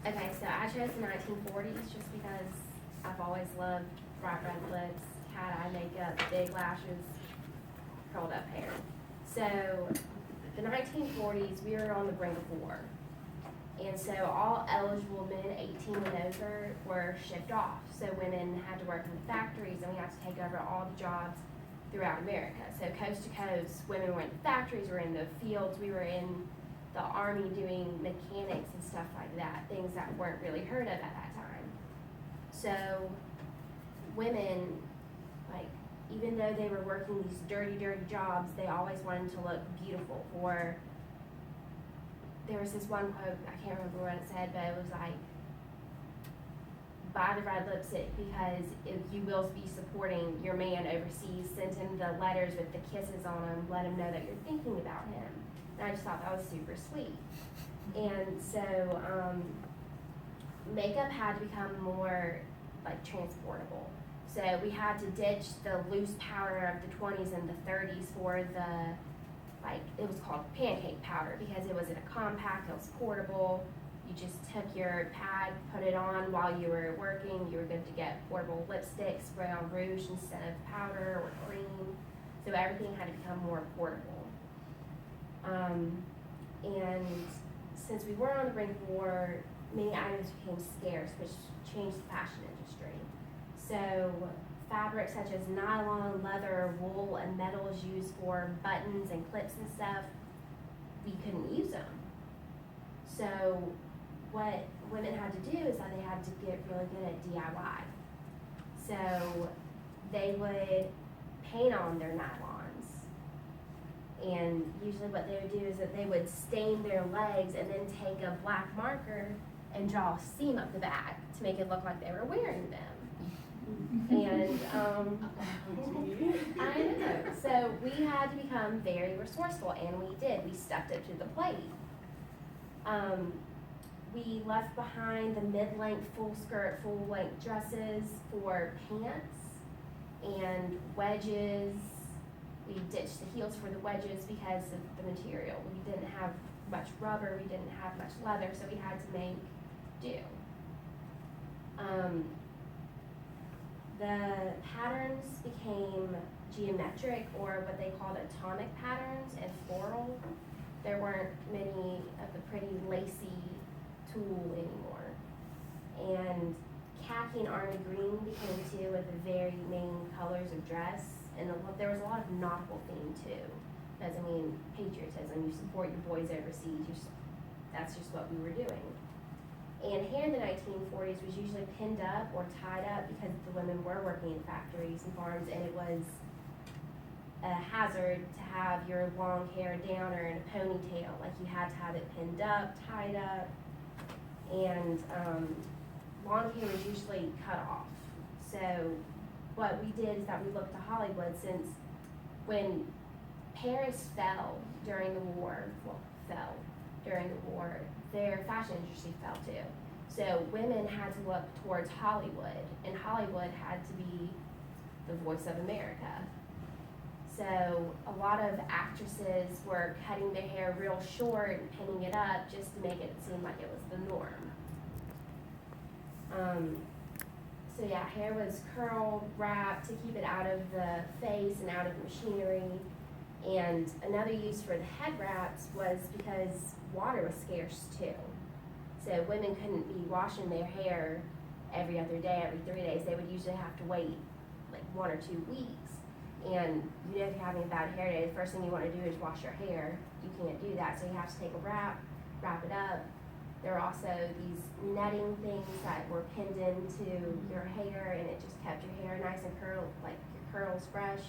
Okay, so I chose the 1940s just because I've always loved bright red lips, cat eye makeup, big lashes, curled up hair. So the 1940s, we were on the brink of war. And so all eligible men 18 and over were shipped off. So women had to work in the factories and we had to take over all the jobs throughout America. So coast to coast, women were in the factories, we were in the fields, we were in the army doing mechanics and stuff like that, things that weren't really heard of at that time. So women, like, even though they were working these dirty, dirty jobs, they always wanted to look beautiful. Or there was this one quote, I can't remember what it said, but it was like, buy the red lipstick because if you will be supporting your man overseas, send him the letters with the kisses on them, let him know that you're thinking about him. And I just thought that was super sweet. And so makeup had to become more like transportable. So we had to ditch the loose powder of the 20s and the 30s for the, like, it was called pancake powder because it was in a compact, it was portable. You just took your pad, put it on while you were working. You were good to get portable lipstick, spray on rouge instead of powder or cream. So everything had to become more portable. And since we were on the brink of war, many items became scarce, which changed the fashion industry. So fabrics such as nylon, leather, wool, and metals used for buttons and clips and stuff, we couldn't use them. So what women had to do is that they had to get really good at DIY. So they would paint on their nylons. And usually what they would do is that they would stain their legs and then take a black marker and draw a seam up the back to make it look like they were wearing them. And I know. So we had to become very resourceful, and we did. We stepped up to the plate. We left behind the mid-length, full skirt, full-length dresses for pants and wedges. We ditched the heels for the wedges because of the material. We didn't have much rubber, we didn't have much leather, so we had to make do. The patterns became geometric, or what they called atomic patterns, and floral. There weren't many of the pretty lacy tulle anymore. And khaki and army green became two of the very main colors of dress. And there was a lot of nautical theme too. Because, I mean, patriotism, you support your boys overseas, that's just what we were doing. And hair in the 1940s was usually pinned up or tied up because the women were working in factories and farms, and it was a hazard to have your long hair down or in a ponytail. Like, you had to have it pinned up, tied up, and long hair was usually cut off. So what we did is that we looked to Hollywood, since when Paris fell during the war, their fashion industry fell too. So women had to look towards Hollywood, and Hollywood had to be the voice of America. So a lot of actresses were cutting their hair real short and pinning it up just to make it seem like it was the norm. So yeah, hair was curled, wrapped to keep it out of the face and out of machinery. And another use for the head wraps was because water was scarce too. So women couldn't be washing their hair every other day, every 3 days. They would usually have to wait like 1 or 2 weeks. And you know, if you're having a bad hair day, the first thing you want to do is wash your hair. You can't do that, so you have to take a wrap it up. There were also these netting things that were pinned into your hair, and it just kept your hair nice and curled, like your curls fresh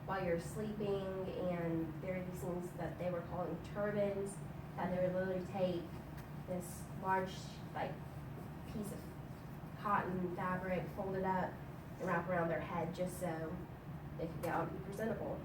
while you're sleeping. And there are these things that they were calling turbans, that they would literally take this large like piece of cotton fabric, fold it up, and wrap around their head just so they could get out and be presentable.